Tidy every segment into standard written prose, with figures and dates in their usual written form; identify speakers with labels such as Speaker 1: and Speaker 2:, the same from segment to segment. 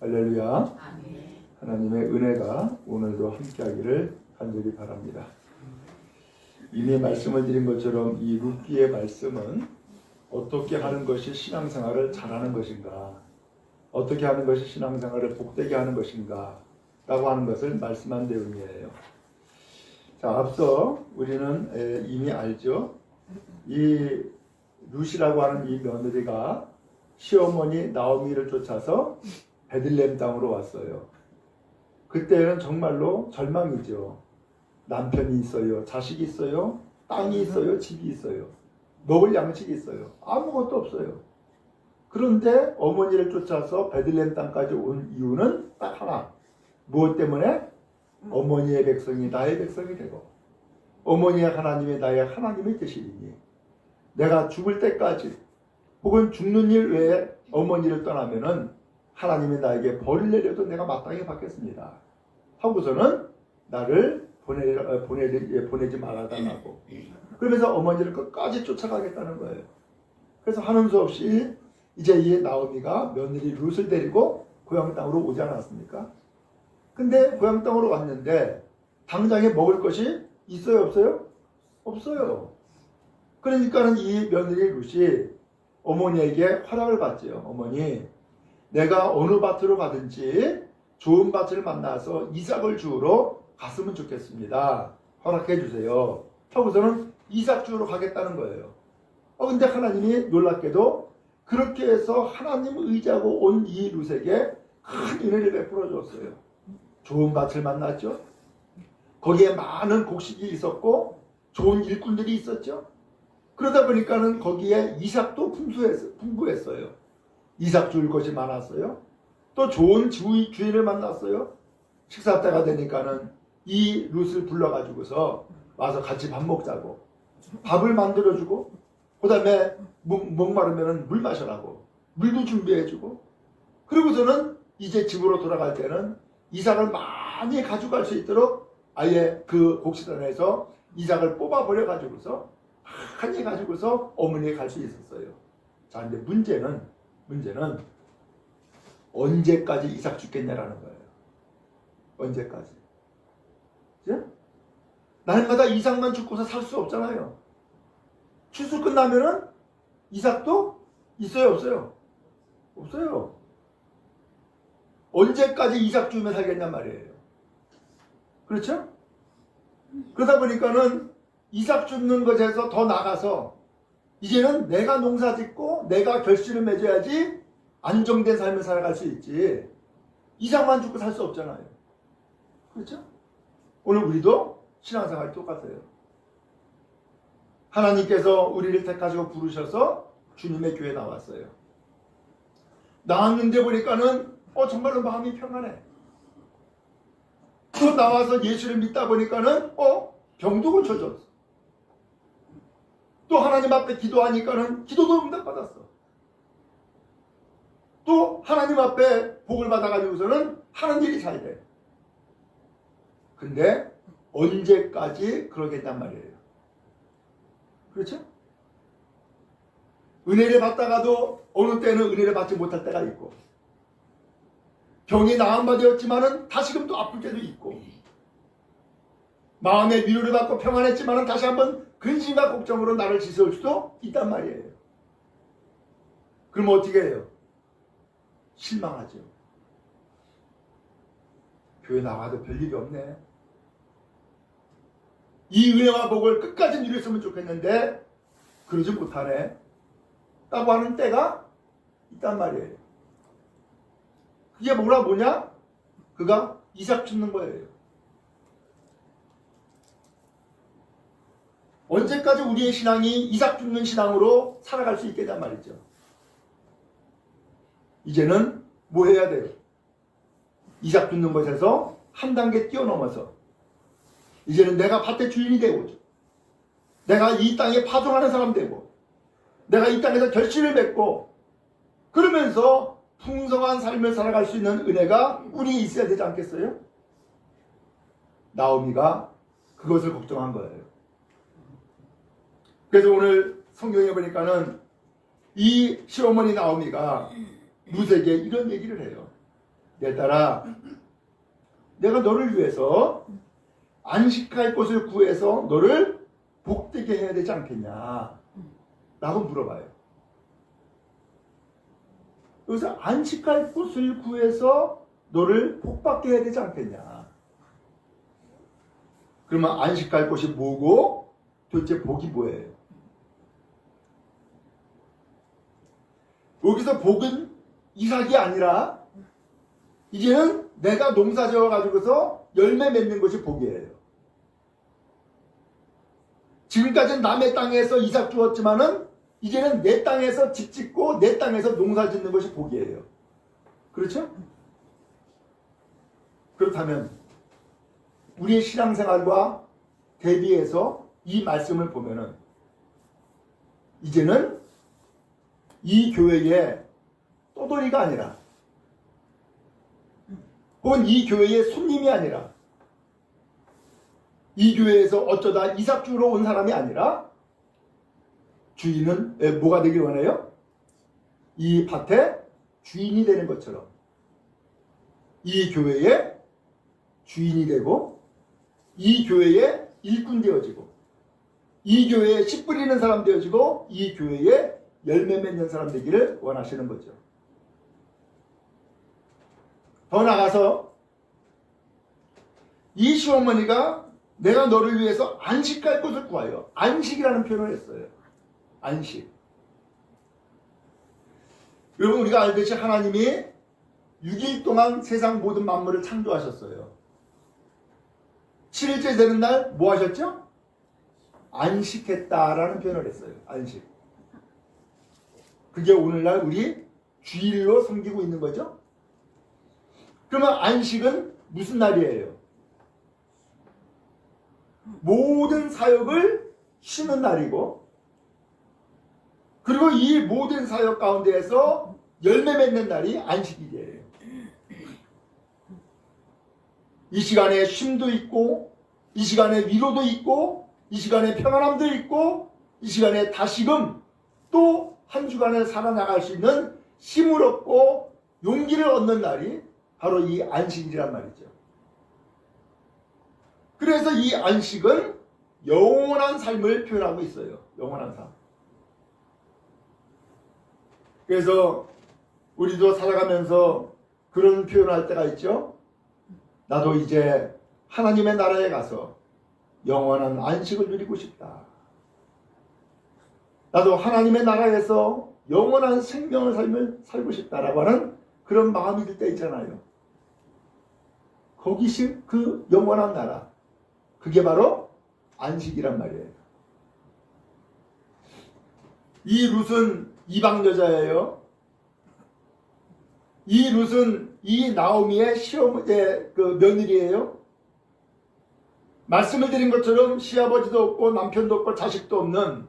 Speaker 1: 할렐루야.
Speaker 2: 아멘.
Speaker 1: 하나님의 은혜가 오늘도 함께하기를 간절히 바랍니다. 이미 말씀을 드린 것처럼 이 룻기의 말씀은 어떻게 하는 것이 신앙생활을 잘하는 것인가, 어떻게 하는 것이 신앙생활을 복되게 하는 것인가 라고 하는 것을 말씀한 내용이에요. 자, 앞서 우리는 이미 알죠. 이 룻이라고 하는 이 며느리가 시어머니 나오미를 쫓아서 베들레헴 땅으로 왔어요. 그때는 정말로 절망이죠. 남편이 있어요, 자식이 있어요, 땅이 있어요, 집이 있어요, 먹을 양식이 있어요, 아무것도 없어요. 그런데 어머니를 쫓아서 베들레헴 땅까지 온 이유는 딱 하나. 무엇 때문에? 어머니의 백성이 나의 백성이 되고 어머니의 하나님이 나의 하나님이 되시리니 내가 죽을 때까지 혹은 죽는 일 외에 어머니를 떠나면은 하나님이 나에게 벌을 내려도 내가 마땅히 받겠습니다 하고서는 나를 보내지 말아달라고. 그러면서 어머니를 끝까지 쫓아가겠다는 거예요. 그래서 하는 수 없이 이제 이 나오미가 며느리 룻을 데리고 고향 땅으로 오지 않았습니까? 근데 고향 땅으로 왔는데 당장에 먹을 것이 있어요, 없어요? 없어요. 그러니까는 이 며느리 룻이 어머니에게 허락을 받지요. 어머니, 내가 어느 밭으로 가든지 좋은 밭을 만나서 이삭을 주우러 갔으면 좋겠습니다. 허락해 주세요. 하고서는 이삭 주우러 가겠다는 거예요. 근데 하나님이 놀랍게도 그렇게 해서 하나님 의지하고 온 이 룻에게 큰 은혜를 베풀어 줬어요. 좋은 밭을 만났죠. 거기에 많은 곡식이 있었고 좋은 일꾼들이 있었죠. 그러다 보니까는 거기에 이삭도 풍부했어요. 이삭 줄 것이 많았어요. 또 좋은 주인을 만났어요. 식사 때가 되니까는 이 룻을 불러가지고서 와서 같이 밥 먹자고 밥을 만들어주고, 그 다음에 목마르면 물 마셔라고 물도 준비해주고, 그리고서는 이제 집으로 돌아갈 때는 이삭을 많이 가져갈 수 있도록 아예 그 곡식단에서 이삭을 뽑아버려 가지고서 많이 가지고서 어머니에 갈 수 있었어요. 자, 근데 문제는 언제까지 이삭 죽겠냐라는 거예요. 언제까지? 그죠? 날마다 이삭만 죽고서 살 수 없잖아요. 추수 끝나면은 이삭도 있어요, 없어요? 없어요. 언제까지 이삭 주면 살겠냔 말이에요. 그렇죠? 그러다 보니까는 이삭 줍는 것에서 더 나가서 이제는 내가 농사 짓고 내가 결실을 맺어야지 안정된 삶을 살아갈 수 있지, 이삭만 죽고 살 수 없잖아요. 그렇죠? 오늘 우리도 신앙생활이 똑같아요. 하나님께서 우리를 택하시고 부르셔서 주님의 교회에 나왔어요. 나왔는데 보니까는 정말로 마음이 평안해. 또 나와서 예수를 믿다 보니까는 병도 고쳐졌어. 또 하나님 앞에 기도하니까는 기도도 응답받았어. 또 하나님 앞에 복을 받아가지고서는 하는 일이 잘 돼. 근데 언제까지 그러겠단 말이에요. 그렇죠? 은혜를 받다가도 어느 때는 은혜를 받지 못할 때가 있고, 병이 나은 바 되었지만은 다시금 또 아플 때도 있고, 마음의 위로를 받고 평안했지만은 다시 한번 근심과 걱정으로 나를 지새울 수도 있단 말이에요. 그럼 어떻게 해요? 실망하죠. 교회 나와도 별일이 없네. 이 은혜와 복을 끝까지 누렸으면 좋겠는데 그러지 못하네 라고 하는 때가 있단 말이에요. 그게 뭐냐? 그가 이삭 줍는 거예요. 언제까지 우리의 신앙이 이삭 줍는 신앙으로 살아갈 수 있겠단 말이죠. 이제는 뭐 해야 돼요? 이삭 줍는 것에서 한 단계 뛰어넘어서 이제는 내가 밭의 주인이 되고, 내가 이 땅에 파종하는 사람 되고, 내가 이 땅에서 결실을 맺고, 그러면서 풍성한 삶을 살아갈 수 있는 은혜가 우리에 있어야 되지 않겠어요? 나오미가 그것을 걱정한 거예요. 그래서 오늘 성경에 보니까는 이 시어머니 나오미가 룻에게 이런 얘기를 해요. 내 딸아, 내가 너를 위해서 안식할 곳을 구해서 너를 복되게 해야 되지 않겠냐 라고 물어봐요. 여기서 안식할 곳을 구해서 너를 복받게 해야 되지 않겠냐. 그러면 안식할 곳이 뭐고 도대체 복이 뭐예요? 여기서 복은 이삭이 아니라 이제는 내가 농사 지어 가지고서 열매 맺는 것이 복이에요. 지금까지는 남의 땅에서 이삭 주었지만은 이제는 내 땅에서 집 짓고 내 땅에서 농사 짓는 것이 복이에요. 그렇죠? 그렇다면 우리의 신앙생활과 대비해서 이 말씀을 보면은 이제는 이 교회의 떠돌이가 아니라 혹은 이 교회의 손님이 아니라 이 교회에서 어쩌다 이삭 주러 온 사람이 아니라 주인은 뭐가 되길 원해요? 이 밭의 주인이 되는 것처럼 이 교회의 주인이 되고 이 교회의 일꾼 되어지고 이 교회에 씨 뿌리는 사람 되어지고 이 교회에 열매 맺는 사람 되기를 원하시는 거죠. 더 나아가서 이 시어머니가 내가 너를 위해서 안식할 곳을 구하여 안식이라는 표현을 했어요. 안식. 여러분 우리가 알듯이 하나님이 6일 동안 세상 모든 만물을 창조하셨어요. 7일째 되는 날 뭐 하셨죠? 안식했다라는 표현을 했어요. 안식. 그게 오늘날 우리 주일로 섬기고 있는 거죠. 그러면 안식은 무슨 날이에요? 모든 사역을 쉬는 날이고 그리고 이 모든 사역 가운데에서 열매 맺는 날이 안식일이에요. 이 시간에 쉼도 있고 이 시간에 위로도 있고 이 시간에 평안함도 있고 이 시간에 다시금 또 한 주간을 살아나갈 수 있는 힘을 얻고 용기를 얻는 날이 바로 이 안식일이란 말이죠. 그래서 이 안식은 영원한 삶을 표현하고 있어요. 영원한 삶. 그래서 우리도 살아가면서 그런 표현을 할 때가 있죠. 나도 이제 하나님의 나라에 가서 영원한 안식을 누리고 싶다. 나도 하나님의 나라에서 영원한 생명을 살고 싶다라고 하는 그런 마음이 들 때 있잖아요. 거기시 그 영원한 나라. 그게 바로 안식이란 말이에요. 이 룻은 이방 여자예요. 이 룻은 이 나오미의 시어머니의 그 며느리예요. 말씀을 드린 것처럼 시아버지도 없고 남편도 없고 자식도 없는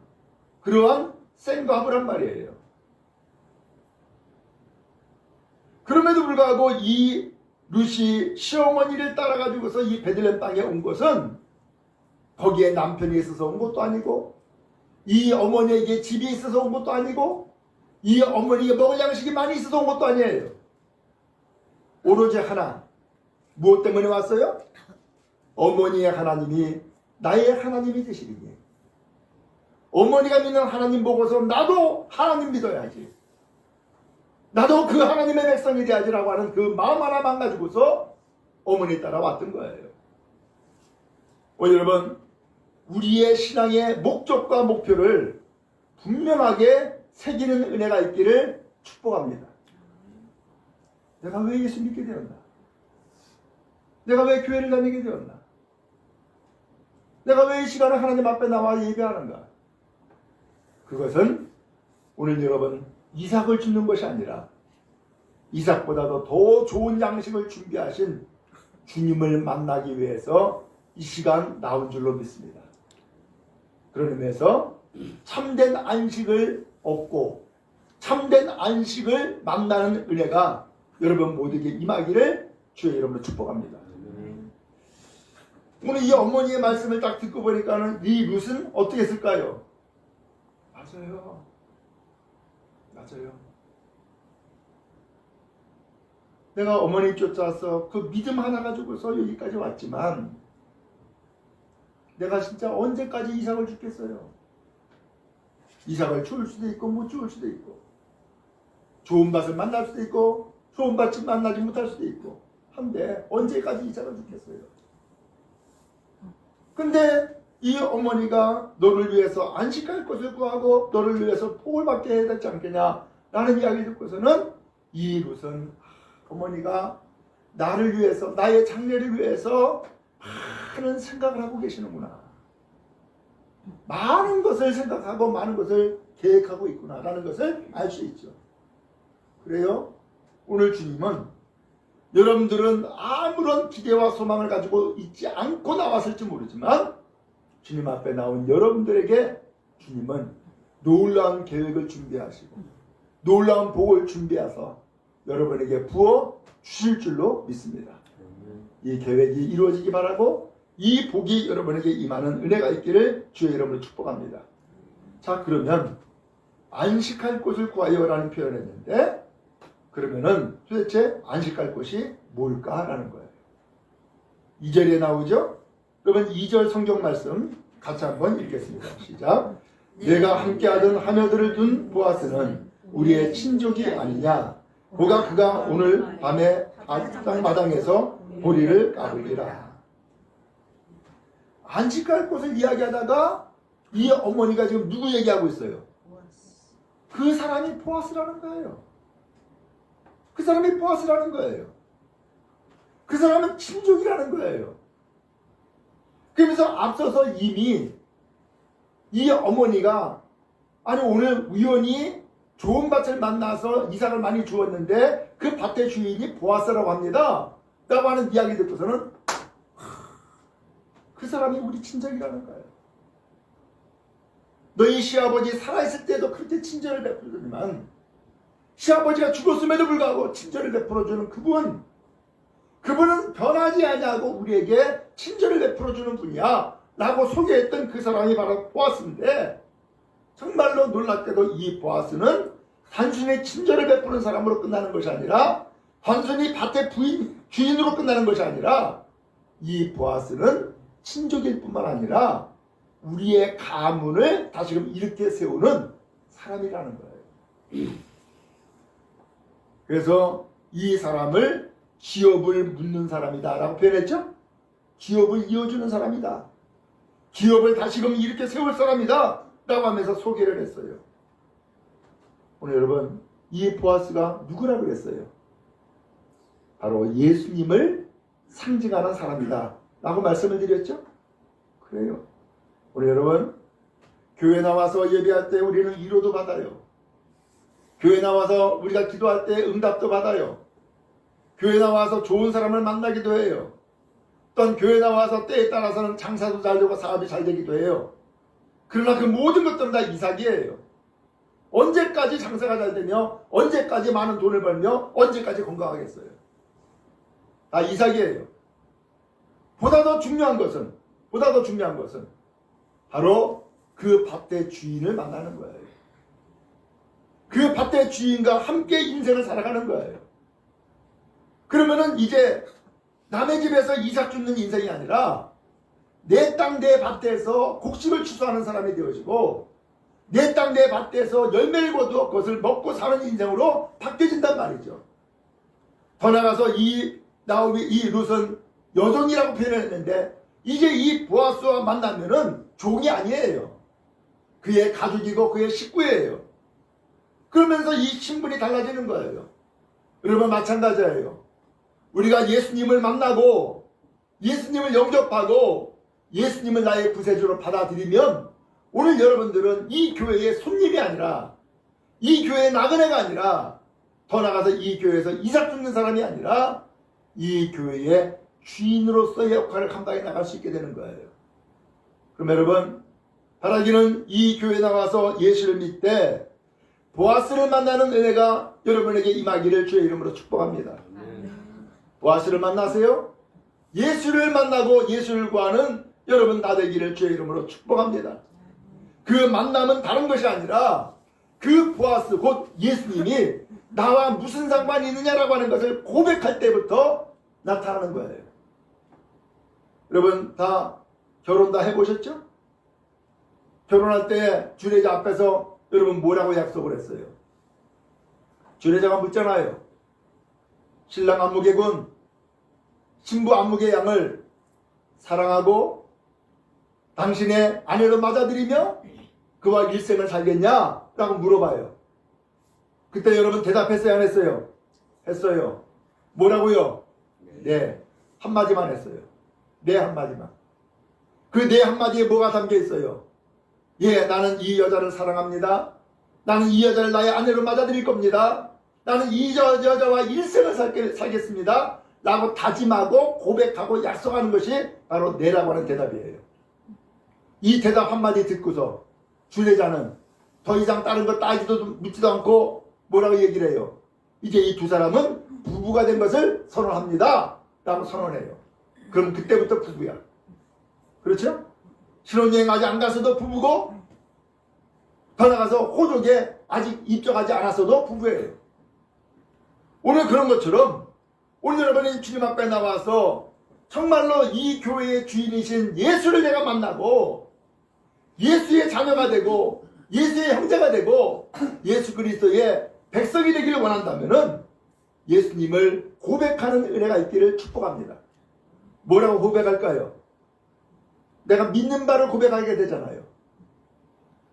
Speaker 1: 그러한 생과부란 말이에요. 그럼에도 불구하고 이 룻이 시어머니를 따라가지고서 이 베들레헴 땅에 온 것은 거기에 남편이 있어서 온 것도 아니고 이 어머니에게 집이 있어서 온 것도 아니고 이 어머니에게 먹을 양식이 많이 있어서 온 것도 아니에요. 오로지 하나. 무엇 때문에 왔어요? 어머니의 하나님이 나의 하나님이 되시리니 어머니가 믿는 하나님 보고서 나도 하나님 믿어야지. 나도 그 하나님의 백성이 돼야지라고 하는 그 마음 하나만 가지고서 어머니 따라 왔던 거예요. 오늘 여러분 우리의 신앙의 목적과 목표를 분명하게 새기는 은혜가 있기를 축복합니다. 내가 왜 예수 믿게 되었나? 내가 왜 교회를 다니게 되었나? 내가 왜 이 시간에 하나님 앞에 나와 예배하는가? 그것은 오늘 여러분 이삭을 주는 것이 아니라 이삭보다도 더 좋은 양식을 준비하신 주님을 만나기 위해서 이 시간 나온 줄로 믿습니다. 그런 의미에서 참된 안식을 얻고 참된 안식을 만나는 은혜가 여러분 모두에게 임하기를 주의 이름으로 축복합니다. 오늘 이 어머니의 말씀을 딱 듣고 보니까는 이 룻은 어떻게 했을까요? 맞아요. 내가 어머니 쫓아서 그 믿음 하나 가지고서 여기까지 왔지만 내가 진짜 언제까지 이삭을 죽겠어요? 이삭을 죽을 수도 있고 못 죽을 수도 있고 좋은 밭을 만날 수도 있고 좋은 밭을 만나지 못할 수도 있고 한데 언제까지 이삭을 죽겠어요? 근데 이 어머니가 너를 위해서 안식할 것을 구하고 너를 위해서 복을 받게 해야 되지 않겠냐 라는 이야기를 듣고서는 이 룻은 어머니가 나를 위해서 나의 장래를 위해서 많은 생각을 하고 계시는구나, 많은 것을 생각하고 많은 것을 계획하고 있구나 라는 것을 알 수 있죠. 그래요. 오늘 주님은 여러분들은 아무런 기대와 소망을 가지고 있지 않고 나왔을지 모르지만 주님 앞에 나온 여러분들에게 주님은 놀라운 계획을 준비하시고 놀라운 복을 준비해서 여러분에게 부어 주실 줄로 믿습니다. 이 계획이 이루어지기 바라고 이 복이 여러분에게 임하는 은혜가 있기를 주의 이름으로 축복합니다. 자, 그러면 안식할 곳을 구하여라는 표현을 했는데 그러면은 도대체 안식할 곳이 뭘까라는 거예요. 2절에 나오죠? 그러면 2절 성경 말씀 같이 한번 읽겠습니다. 시작. 내가 함께하던 하며들을 둔 보아스는 우리의 친족이 아니냐. 그가 오늘 밤에 땅마당에서 보리를 까불리라. 안식할 곳을 이야기하다가 이 어머니가 지금 누구 얘기하고 있어요? 그 사람이 보아스라는 거예요. 그 사람이 보아스라는 거예요. 그 사람은 친족이라는 거예요. 그러면서 앞서서 이미 이 어머니가 아니 오늘 우연히 좋은 밭을 만나서 이삭을 많이 주었는데 그 밭의 주인이 보아스라고 합니다 라고 하는 이야기 듣고서는 그 사람이 우리 친족이라는 거예요. 너희 시아버지 살아있을 때도 그렇게 친절을 베풀더니만 시아버지가 죽었음에도 불구하고 친절을 베풀어주는 그분은 변하지 아니하고 우리에게 친절을 베풀어주는 분이야 라고 소개했던 그 사람이 바로 보아스인데 정말로 놀랍게도 이 보아스는 단순히 친절을 베푸는 사람으로 끝나는 것이 아니라 단순히 밭의 주인으로 끝나는 것이 아니라 이 보아스는 친족일 뿐만 아니라 우리의 가문을 다시금 일으켜 세우는 사람이라는 거예요. 그래서 이 사람을 기업을 묻는 사람이다 라고 표현했죠. 기업을 이어주는 사람이다, 기업을 다시금 일으켜 세울 사람이다 라고 하면서 소개를 했어요. 오늘 여러분 이 보아스가 누구라고 그랬어요? 바로 예수님을 상징하는 사람이다 라고 말씀을 드렸죠. 그래요. 오늘 여러분 교회 나와서 예배할 때 우리는 위로도 받아요. 교회 나와서 우리가 기도할 때 응답도 받아요. 교회 나와서 좋은 사람을 만나기도 해요. 또한 교회 나와서 때에 따라서는 장사도 잘 되고 사업이 잘 되기도 해요. 그러나 그 모든 것들은 다 이삭이에요. 언제까지 장사가 잘 되며 언제까지 많은 돈을 벌며 언제까지 건강하겠어요? 다 이삭이에요. 보다 더 중요한 것은 바로 그 밭의 주인을 만나는 거예요. 그 밭의 주인과 함께 인생을 살아가는 거예요. 그러면은 이제 남의 집에서 이삭 줍는 인생이 아니라 내 땅 내 밭에서 곡식을 추수하는 사람이 되어지고 내 땅 내 밭에서 열매를 거두어 그것을 먹고 사는 인생으로 바뀌어진단 말이죠. 더 나아가서 이 룻은 여종이라고 표현했는데 이제 이 보아스와 만나면은 종이 아니에요. 그의 가족이고 그의 식구예요. 그러면서 이 신분이 달라지는 거예요. 여러분 마찬가지예요. 우리가 예수님을 만나고 예수님을 영접하고 예수님을 나의 구세주로 받아들이면 오늘 여러분들은 이 교회의 손님이 아니라 이 교회의 나그네가 아니라 더 나아가서 이 교회에서 이삭 줍는 사람이 아니라 이 교회의 주인으로서의 역할을 감당해 나갈 수 있게 되는 거예요. 그럼 여러분 바라기는 이 교회에 나와서 예수를 믿되 보아스를 만나는 은혜가 여러분에게 임하기를 주의 이름으로 축복합니다. 보아스를 만나세요. 예수를 만나고 예수를 구하는 여러분 다 되기를 주의 이름으로 축복합니다. 그 만남은 다른 것이 아니라 그 보아스 곧 예수님이 나와 무슨 상관이 있느냐라고 하는 것을 고백할 때부터 나타나는 거예요. 여러분 다 결혼 다 해보셨죠? 결혼할 때 주례자 앞에서 여러분 뭐라고 약속을 했어요? 주례자가 묻잖아요. 신랑 안무개군 신부 안무개 양을 사랑하고 당신의 아내로 맞아들이며 그와 일생을 살겠냐? 라고 물어봐요. 그때 여러분 대답했어요? 안 했어요? 했어요. 뭐라고요? 네. 한마디만 했어요. 네 한마디만. 그 네 한마디에 뭐가 담겨 있어요? 예, 나는 이 여자를 사랑합니다. 나는 이 여자를 나의 아내로 맞아들일 겁니다. 나는 이 여자와 일생을 살겠습니다. 라고 다짐하고 고백하고 약속하는 것이 바로 네라고 하는 대답이에요. 이 대답 한마디 듣고서 주례자는 더 이상 다른 거 따지도 묻지도 않고 뭐라고 얘기를 해요? 이제 이 두 사람은 부부가 된 것을 선언합니다. 라고 선언해요. 그럼 그때부터 부부야. 그렇죠? 신혼여행 아직 안 갔어도 부부고 더 나가서 호족에 아직 입적하지 않았어도 부부예요. 오늘 그런 것처럼 오늘 여러분이 주님 앞에 나와서 정말로 이 교회의 주인이신 예수를 내가 만나고 예수의 자녀가 되고 예수의 형제가 되고 예수 그리스도의 백성이 되기를 원한다면은 예수님을 고백하는 은혜가 있기를 축복합니다. 뭐라고 고백할까요? 내가 믿는 바를 고백하게 되잖아요.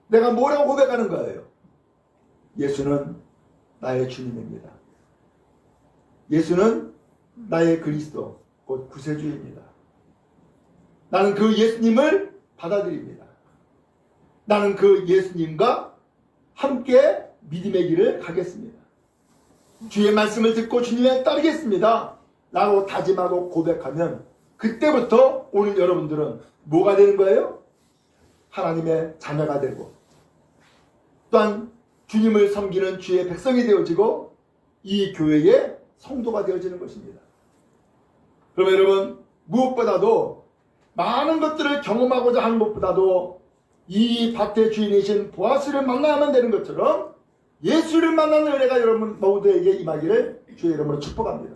Speaker 1: 내가 뭐라고 고백하는 거예요? 예수는 나의 주님입니다. 예수는 나의 그리스도, 곧 구세주입니다. 나는 그 예수님을 받아들입니다. 나는 그 예수님과 함께 믿음의 길을 가겠습니다. 주의 말씀을 듣고 주님에 따르겠습니다. 라고 다짐하고 고백하면 그때부터 오늘 여러분들은 뭐가 되는 거예요? 하나님의 자녀가 되고 또한 주님을 섬기는 주의 백성이 되어지고 이 교회의 성도가 되어지는 것입니다. 그러면 여러분 무엇보다도 많은 것들을 경험하고자 하는 것보다도 이 밭의 주인이신 보아스를 만나야만 되는 것처럼 예수를 만나는 은혜가 여러분 모두에게 임하기를 주의 이름으로 축복합니다.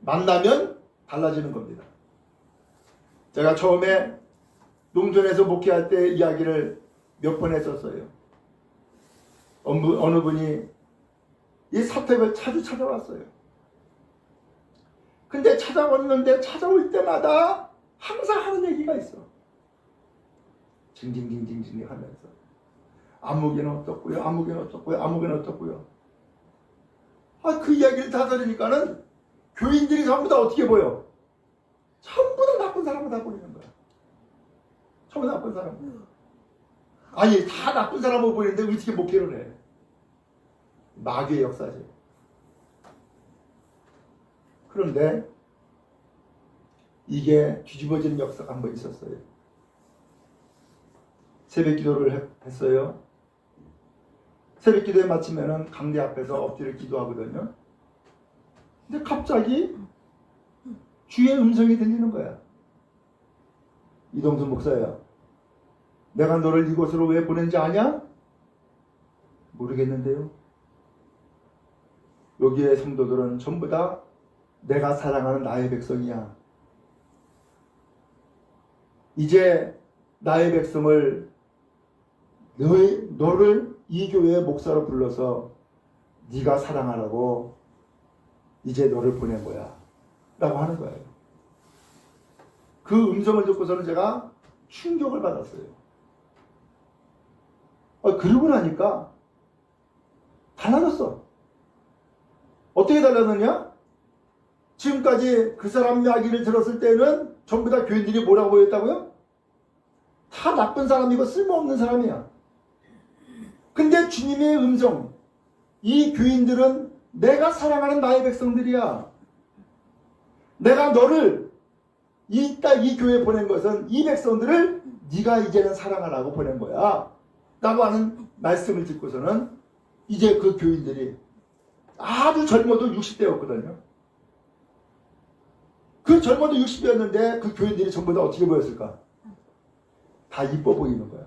Speaker 1: 만나면 달라지는 겁니다. 제가 처음에 농촌에서 목회할 때 이야기를 몇 번 했었어요. 어느 분이 이 사택을 자주 찾아왔어요. 근데 찾아왔는데 찾아올 때마다 항상 하는 얘기가 있어. 징징징징징 하면서 아무개는 어떻고요? 아무개는 어떻고요? 아무개는 어떻고요? 그 이야기를 다 들으니까는 교인들이 전부 다 어떻게 보여? 전부 다 나쁜 사람을 다 보이는 거야. 전부 다 나쁜 사람. 아니 다 나쁜 사람으로 보이는데 어떻게 목회를 해? 마귀의 역사지. 그런데 이게 뒤집어지는 역사가 한 번 있었어요. 새벽 기도를 했어요. 새벽 기도에 마치면은 강대 앞에서 엎드려 기도하거든요. 근데 갑자기 주의 음성이 들리는 거야. 이동수 목사야, 내가 너를 이곳으로 왜 보낸지 아냐? 모르겠는데요. 여기에 성도들은 전부 다 내가 사랑하는 나의 백성이야. 이제 나의 백성을 너를 이 교회의 목사로 불러서 네가 사랑하라고 이제 너를 보낸 거야 라고 하는 거예요. 그 음성을 듣고서는 제가 충격을 받았어요. 그러고 나니까 달라졌어. 어떻게 달라졌냐? 지금까지 그 사람 이야기를 들었을 때는 전부 다 교인들이 뭐라고 보였다고요? 다 나쁜 사람이고 쓸모없는 사람이야. 근데 주님의 음성, 이 교인들은 내가 사랑하는 나의 백성들이야. 내가 너를 이 교회에 보낸 것은 이 백성들을 네가 이제는 사랑하라고 보낸 거야 라고 하는 말씀을 듣고서는 이제 그 교인들이 아주 젊어도 60대였거든요. 그 젊어도 60대였는데 그 교인들이 전부 다 어떻게 보였을까? 다 이뻐 보이는 거야.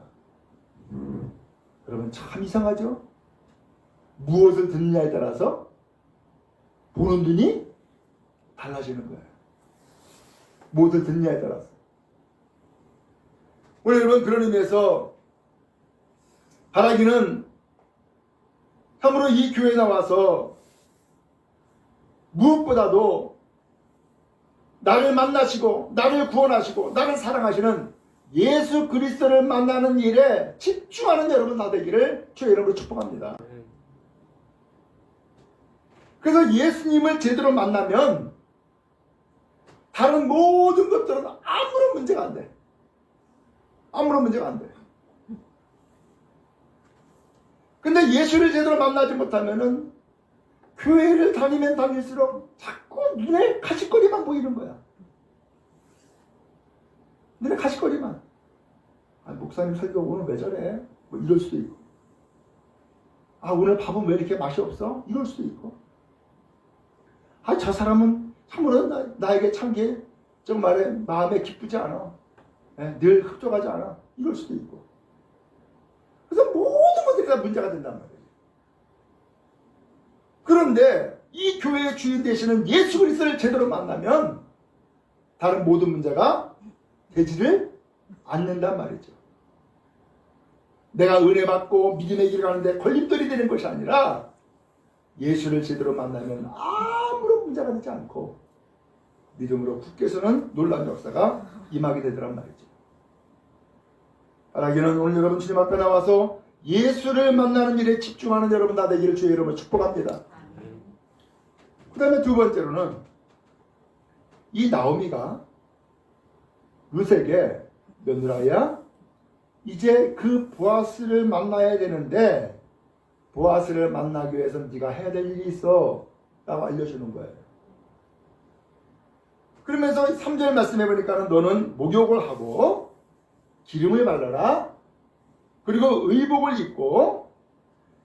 Speaker 1: 여러분 참 이상하죠? 무엇을 듣느냐에 따라서 보는 눈이 달라지는 거예요. 무엇을 듣느냐에 따라서. 오늘 여러분 그런 의미에서 바라기는 참으로 이 교회에 나와서 무엇보다도 나를 만나시고 나를 구원하시고 나를 사랑하시는 예수 그리스도를 만나는 일에 집중하는 여러분 다 되기를 주의 이름으로 축복합니다. 그래서 예수님을 제대로 만나면 다른 모든 것들은 아무런 문제가 안 돼. 아무런 문제가 안 돼. 근데 예수를 제대로 만나지 못하면은 교회를 다니면 다닐수록 자꾸 눈에 가시거리만 보이는 거야. 눈에 가시거리만. 아, 목사님 설교 오늘 왜 저래? 뭐 이럴 수도 있고. 아, 오늘 밥은 왜 이렇게 맛이 없어? 이럴 수도 있고. 아, 저 사람은 참으로 나에게 참게 정말 마음에 기쁘지 않아. 늘 흡족하지 않아. 이럴 수도 있고. 그래서 모든 것들이 다 문제가 된단 말이에요. 그런데 이 교회의 주인 되시는 예수 그리스도를 제대로 만나면 다른 모든 문제가 되지를 않는단 말이죠. 내가 은혜 받고 믿음의 길을 가는데 걸림돌이 되는 것이 아니라 예수를 제대로 만나면 아무런 문제가 되지 않고 믿음으로 굳게 서는 놀라운 역사가 임하게 되더란 말이죠. 바라기는 오늘 여러분 주님 앞에 나와서 예수를 만나는 일에 집중하는 여러분 다 되기를 주의 이름으로 축복합니다. 그 다음에 두 번째로는 이 나오미가 룻에게 며느라야 이제 그 보아스를 만나야 되는데 보아스를 만나기 위해서는 네가 해야 될 일이 있어 라고 알려주는 거예요. 그러면서 3절 말씀해 보니까는 너는 목욕을 하고 기름을 발라라. 그리고 의복을 입고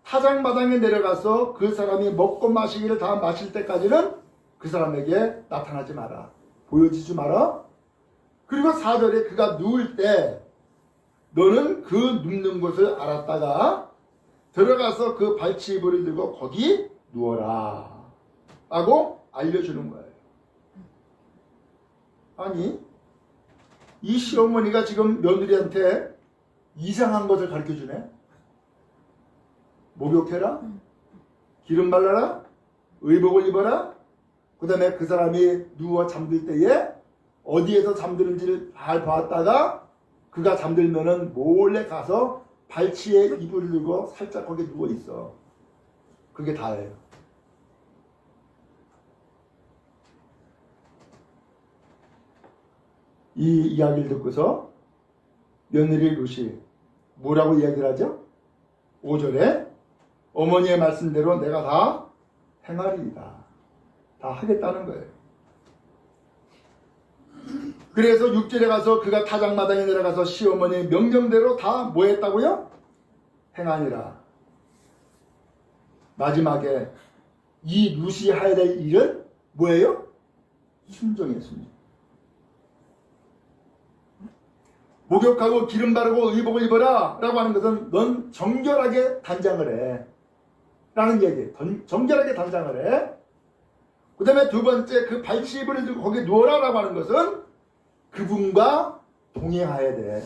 Speaker 1: 타작마당에 내려가서 그 사람이 먹고 마시기를 다 마실 때까지는 그 사람에게 나타나지 마라. 보여지지 마라. 그리고 4절에 그가 누울 때 너는 그 눕는 곳을 알았다가 들어가서 그 발치이불을 들고 거기 누워라 라고 알려주는 거예요. 아니 이 시어머니가 지금 며느리한테 이상한 것을 가르쳐주네. 목욕해라, 기름 발라라, 의복을 입어라. 그 다음에 그 사람이 누워 잠들 때에 어디에서 잠드는지를 잘 봤다가 그가 잠들면은 몰래 가서 발치에 이불을 들고 살짝 거기 누워 있어. 그게 다예요. 이 이야기를 듣고서 며느리 룻이 뭐라고 이야기를 하죠? 5절에 어머니의 말씀대로 내가 다 행하리이다. 다 하겠다는 거예요. 그래서 6절에 가서 그가 타작마당에 내려가서 시어머니의 명령대로 다 뭐 했다고요? 행하니라. 마지막에 이 룻이 해야 될 일은 뭐예요? 순종이에요. 순종. 목욕하고 기름 바르고 의복을 입어라 라고 하는 것은 넌 정결하게 단장을 해 라는 얘기예요. 정결하게 단장을 해. 그 다음에 두 번째 그 발치이불을 들고 거기에 누워라 라고 하는 것은 그분과 동행해야 돼.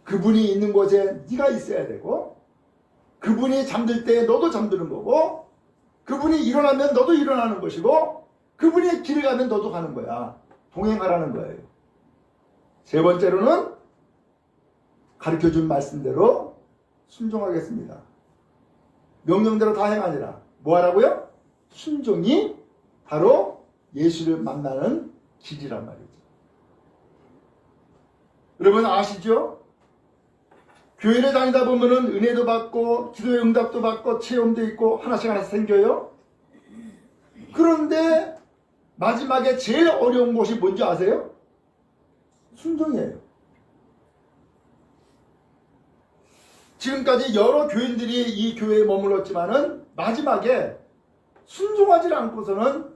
Speaker 1: 그분이 있는 곳에 네가 있어야 되고 그분이 잠들 때 너도 잠드는 거고 그분이 일어나면 너도 일어나는 것이고 그분이 길을 가면 너도 가는 거야. 동행하라는 거예요. 세 번째로는 가르쳐준 말씀대로 순종하겠습니다. 명령대로 다 행하니라. 뭐 하라고요? 순종이 바로 예수를 만나는 길이란 말이죠. 여러분 아시죠? 교회를 다니다 보면은 은혜도 받고 기도의 응답도 받고 체험도 있고 하나씩 하나씩 생겨요. 그런데 마지막에 제일 어려운 것이 뭔지 아세요? 순종이에요. 지금까지 여러 교인들이 이 교회에 머물렀지만은 마지막에 순종하지 않고서는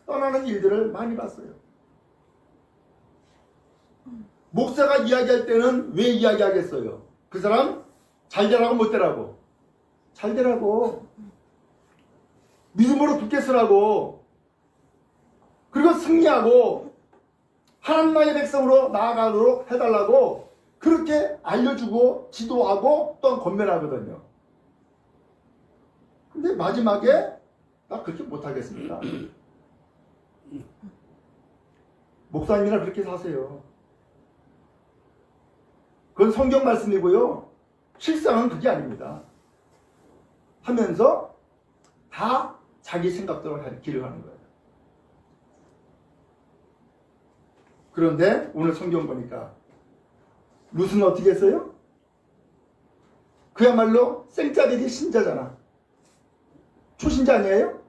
Speaker 1: 떠나는 일들을 많이 봤어요. 목사가 이야기할 때는 왜 이야기하겠어요? 그 사람 잘 되라고 못 되라고? 잘 되라고. 믿음으로 굳게 쓰라고. 그리고 승리하고 하나님 나라의 백성으로 나아가도록 해달라고 그렇게 알려주고 지도하고 또한 권면하거든요. 근데 마지막에 나 그렇게 못하겠습니다. 목사님이나 그렇게 사세요. 그건 성경 말씀이고요. 실상은 그게 아닙니다. 하면서 다 자기 생각대로 길을 가는 거예요. 그런데 오늘 성경 보니까 룻은 어떻게 했어요? 그야말로 생짜배기 신자잖아. 초신자 아니에요?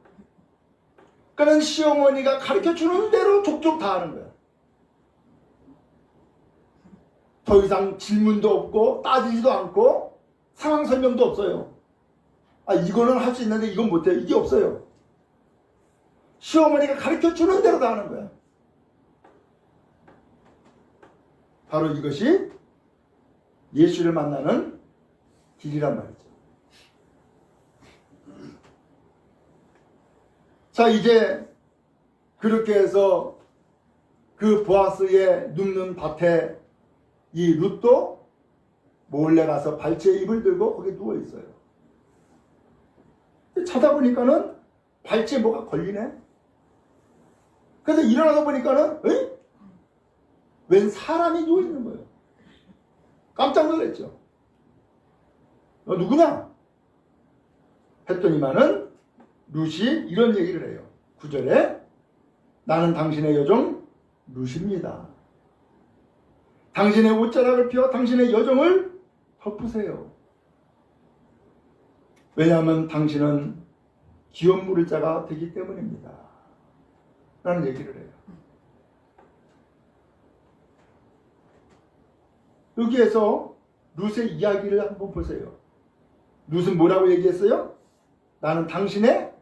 Speaker 1: 그러니까 시어머니가 가르쳐주는 대로 족족 다 하는 거야. 더 이상 질문도 없고 따지지도 않고 상황 설명도 없어요. 아, 이거는 할 수 있는데 이건 못해. 이게 없어요. 시어머니가 가르쳐주는 대로 다 하는 거야. 바로 이것이 예수를 만나는 길이란 말이죠. 자, 이제 그렇게 해서 그 보아스의 눕는 밭에 이 룻도 몰래 가서 발치에 입을 들고 거기 누워 있어요. 찾아보니까는 발치에 뭐가 걸리네. 그래서 일어나서 보니까는 웬 사람이 누워 있는 거예요. 깜짝 놀랐죠. 너 누구냐? 했더니만은 룻이 이런 얘기를 해요. 9절에 나는 당신의 여종 룻입니다. 당신의 옷자락을 펴 당신의 여종을 덮으세요. 왜냐하면 당신은 기업 물을 자가 되기 때문입니다. 라는 얘기를 해요. 여기에서 룻의 이야기를 한번 보세요. 룻은 뭐라고 얘기했어요? 나는 당신의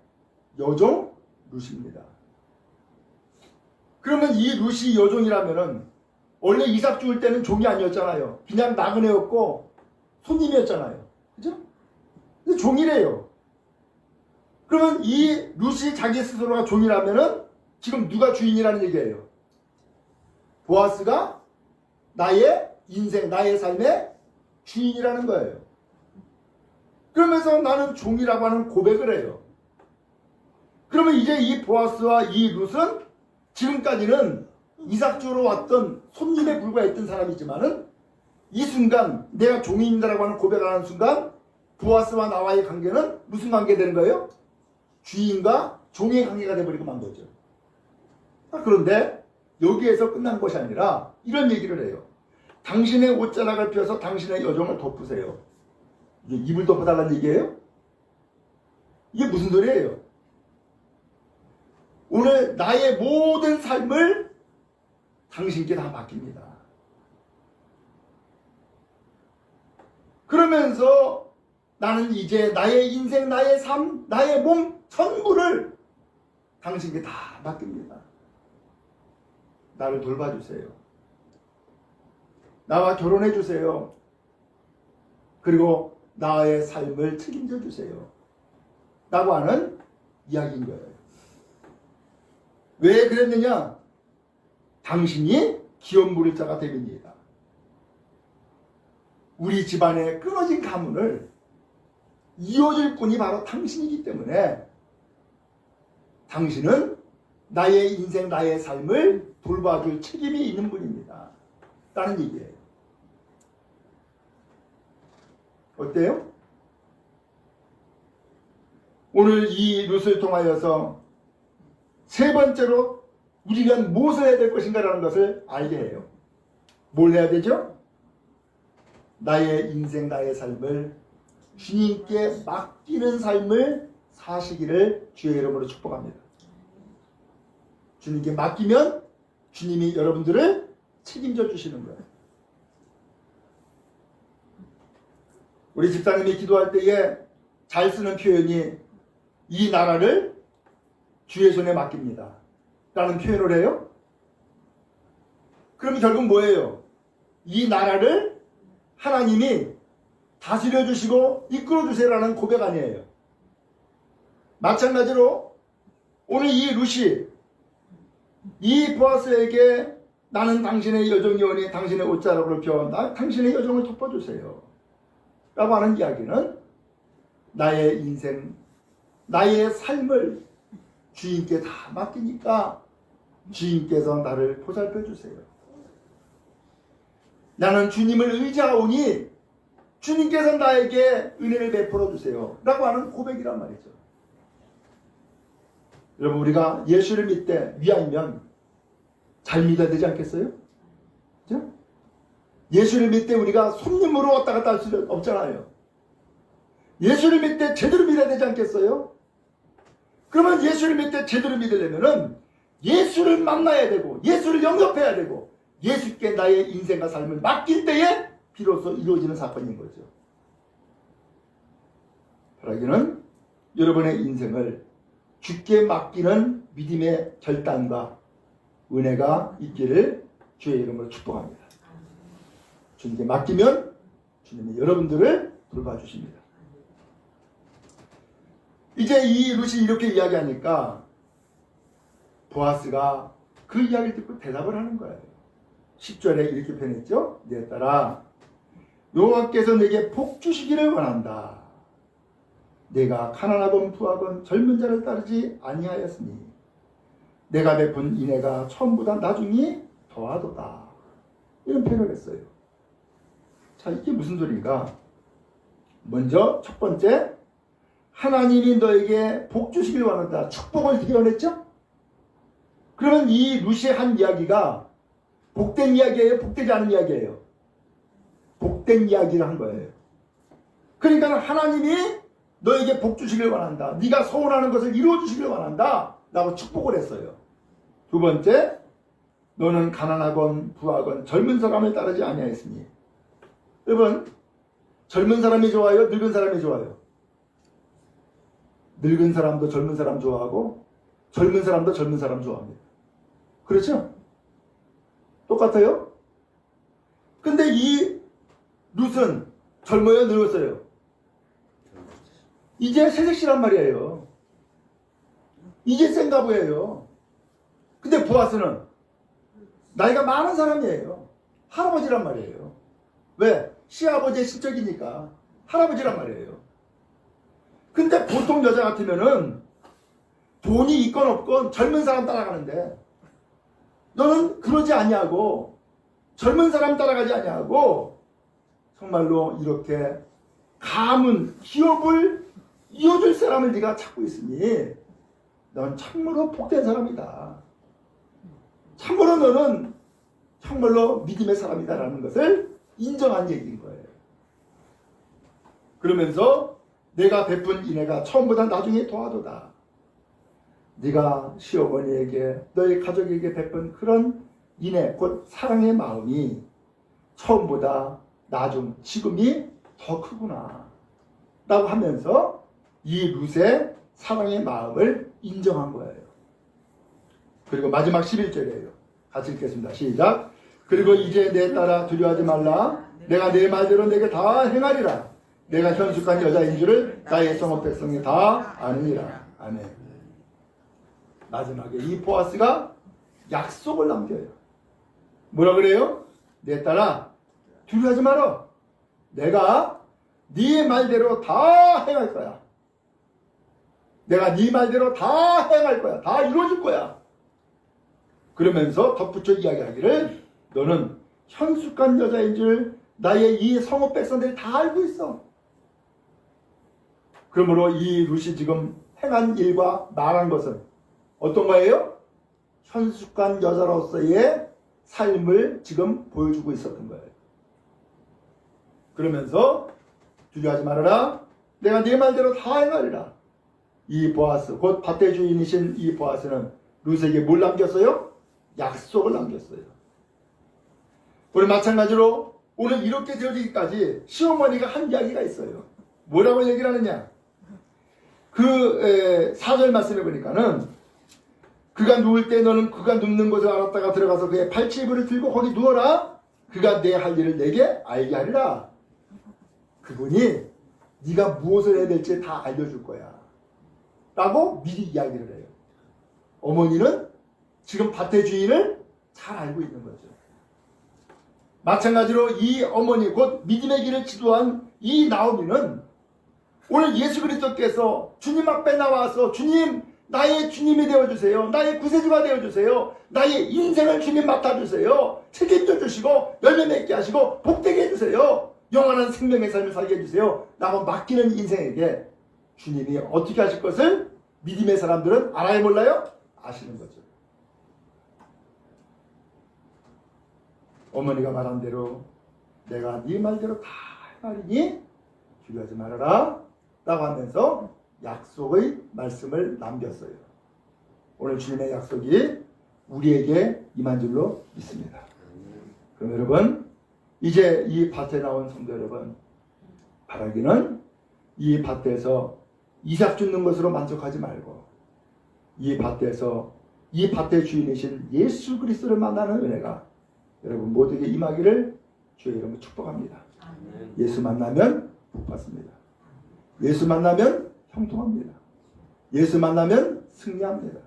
Speaker 1: 여종 룻입니다. 그러면 이 룻이 여종이라면은 원래 이삭 죽을 때는 종이 아니었잖아요. 그냥 나그네였고 손님이었잖아요. 그죠? 근데 종이래요. 그러면 이 룻이 자기 스스로가 종이라면은 지금 누가 주인이라는 얘기예요? 보아스가 나의 인생, 나의 삶의 주인이라는 거예요. 그러면서 나는 종이라고 하는 고백을 해요. 그러면 이제 이 보아스와 이 룻은 지금까지는 이삭 주로 왔던 손님에 불과했던 사람이지만은 이 순간 내가 종인이라고 하는 고백을 하는 순간 보아스와 나와의 관계는 무슨 관계 되는 거예요? 주인과 종의 관계가 되어버리고 만 거죠. 그런데 여기에서 끝난 것이 아니라 이런 얘기를 해요. 당신의 옷자락을 펴서 당신의 여종을 덮으세요. 이게 입을 덮어달라는 얘기예요? 이게 무슨 소리예요? 오늘 나의 모든 삶을 당신께 다 맡깁니다. 그러면서 나는 이제 나의 인생, 나의 삶, 나의 몸 전부를 당신께 다 맡깁니다. 나를 돌봐주세요. 나와 결혼해 주세요. 그리고 나의 삶을 책임져 주세요. 라고 하는 이야기인 거예요. 왜 그랬느냐? 당신이 기업 물을 자가 됨입니다. 우리 집안의 끊어진 가문을 이어줄 분이 바로 당신이기 때문에 당신은 나의 인생, 나의 삶을 돌봐줄 책임이 있는 분입니다. 라는 얘기예요. 어때요? 오늘 이 룻을 통하여서 세 번째로 우리가 무엇을 해야 될 것인가라는 것을 알게 해요. 뭘 해야 되죠? 나의 인생, 나의 삶을 주님께 맡기는 삶을 사시기를 주의 이름으로 축복합니다. 주님께 맡기면 주님이 여러분들을 책임져 주시는 거예요. 우리 집사님이 기도할 때에 잘 쓰는 표현이 이 나라를 주의 손에 맡깁니다. 라는 표현을 해요. 그럼 결국 뭐예요? 이 나라를 하나님이 다스려 주시고 이끌어 주세요라는 고백 아니에요. 마찬가지로 오늘 이 룻이 이 보아스에게 나는 당신의 여종이 오니 당신의 옷자락으로 펴 당신의 여종을 덮어주세요 라고 하는 이야기는 나의 인생, 나의 삶을 주인께 다 맡기니까 주인께서 나를 보살펴 주세요. 나는 주님을 의지하오니 주님께서 나에게 은혜를 베풀어 주세요 라고 하는 고백이란 말이죠. 여러분, 우리가 예수를 믿되 위하면 잘 믿어야 되지 않겠어요? 그죠? 예수를 믿되 우리가 손님으로 왔다 갔다 할 수 없잖아요. 예수를 믿되 제대로 믿어야 되지 않겠어요? 그러면 예수를 믿되 제대로 믿으려면은 예수를 만나야 되고 예수를 영접해야 되고 예수께 나의 인생과 삶을 맡길 때에 비로소 이루어지는 사건인 거죠. 바라기는 여러분의 인생을 주께 맡기는 믿음의 결단과 은혜가 있기를 주의 이름으로 축복합니다. 주님께 맡기면 주님이 여러분들을 돌봐주십니다. 이제 이 룻이 이렇게 이야기하니까 보아스가 그 이야기를 듣고 대답을 하는 거예요. 10절에 이렇게 표현했죠. 내 딸아, 여호와께서 내게 복 주시기를 원한다. 내가 가난하건 부하건 젊은 자를 따르지 아니하였으니 내가 베푼 인애가 처음보다 나중이 더하도다. 이런 표현을 했어요. 자, 이게 무슨 소리인가? 먼저 첫 번째, 하나님이 너에게 복 주시길 원한다. 축복을 기원했죠? 그러면 이 룻이 한 이야기가 복된 이야기예요? 복되지 않은 이야기예요? 복된 이야기를 한 거예요. 그러니까 하나님이 너에게 복 주시길 원한다. 네가 소원하는 것을 이루어 주시길 원한다. 라고 축복을 했어요. 두 번째, 너는 가난하건 부하건 젊은 사람을 따르지 아니하였으니. 여러분, 젊은 사람이 좋아요? 늙은 사람이 좋아요? 늙은 사람도 젊은 사람 좋아하고 젊은 사람도 젊은 사람 좋아합니다. 그렇죠? 똑같아요? 근데 이 룻은 젊어요? 늙었어요? 이제 새색시란 말이에요. 이제 센가 보여요. 근데 보아스는 나이가 많은 사람이에요. 할아버지란 말이에요. 왜? 시아버지의 친척이니까 할아버지란 말이에요. 근데 보통 여자 같으면은 돈이 있건 없건 젊은 사람 따라가는데 너는 그러지 아니하고 젊은 사람 따라가지 아니하고 정말로 이렇게 가문, 기업을 이어줄 사람을 네가 찾고 있으니 넌 참으로 복된 사람이다. 참으로 너는 정말로 믿음의 사람이다라는 것을 인정한 얘기인 거예요. 그러면서 내가 베푼 인애가 처음보다 나중에 더하도다. 네가 시어머니에게 너희 가족에게 베푼 그런 인애, 곧 사랑의 마음이 처음보다 지금이 더 크구나 라고 하면서 이 룻의 사랑의 마음을 인정한 거예요. 그리고 마지막 11절이에요. 같이 읽겠습니다. 시작. 그리고 이제 내 딸아 두려워하지 말라. 내가 내 말대로 내게 다 행하리라. 내가 현숙한 여자인 줄을 나의 성읍 백성이 다 아느니라. 아멘. 마지막에 이 보아스가 약속을 남겨요. 뭐라 그래요? 내 딸아 두려워하지 마라. 내가 네 말대로 다 행할 거야. 내가 네 말대로 다 행할 거야. 다 이루어질 거야. 그러면서 덧붙여 이야기하기를 너는 현숙한 여자인 줄 나의 이 성읍 백성들이 다 알고 있어. 그러므로 이 룻이 지금 행한 일과 말한 것은 어떤 거예요? 현숙한 여자로서의 삶을 지금 보여주고 있었던 거예요. 그러면서 두려워하지 말아라. 내가 네 말대로 다 행하리라. 이 보아스, 곧 밭의 주인이신 이 보아스는 룻에게 뭘 남겼어요? 약속을 남겼어요. 우리 마찬가지로 오늘 이렇게 되어지기까지 시어머니가 한 이야기가 있어요. 뭐라고 얘기를 하느냐? 그 4절 말씀해 보니까는 그가 누울 때 너는 그가 눕는 곳을 알았다가 들어가서 그의 팔찌부를 들고 거기 누워라. 그가 내 할 일을 내게 알게 하리라. 그분이 네가 무엇을 해야 될지 다 알려줄 거야 라고 미리 이야기를 해요. 어머니는 지금 밭의 주인을 잘 알고 있는 거죠. 마찬가지로 이 어머니 곧 믿음의 길을 지도한 이 나오미는 오늘 예수 그리스도께서 주님 앞에 나와서 주님 나의 주님이 되어주세요. 나의 구세주가 되어주세요. 나의 인생을 주님 맡아주세요. 책임져 주시고 열매 맺게 하시고 복되게 해주세요. 영원한 생명의 삶을 살게 해주세요. 라고 맡기는 인생에게 주님이 어떻게 하실 것을 믿음의 사람들은 알아요 몰라요? 아시는 거죠. 어머니가 말한 대로 내가 네 말대로 다 말이니 두려워하지 말아라 라고 하면서 약속의 말씀을 남겼어요. 오늘 주님의 약속이 우리에게 임한 줄로 믿습니다. 그럼 여러분 이제 이 밭에 나온 성도 여러분, 바라기는 이 밭에서 이삭 줍는 것으로 만족하지 말고 이 밭에서 이 밭의 주인이신 예수 그리스도를 만나는 은혜가 여러분 모두에게 임하기를 주의 이름으로 축복합니다. 예수 만나면 복 받습니다. 예수 만나면 형통합니다. 예수 만나면 승리합니다.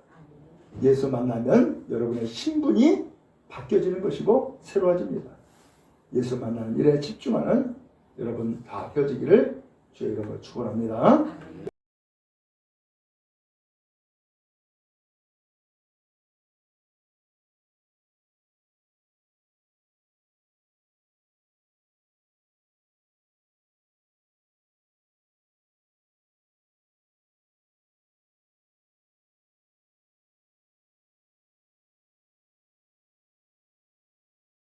Speaker 1: 예수 만나면 여러분의 신분이 바뀌어지는 것이고 새로워집니다. 예수 만나는 일에 집중하는 여러분 다 되어지기를 주의 이름으로 축원합니다.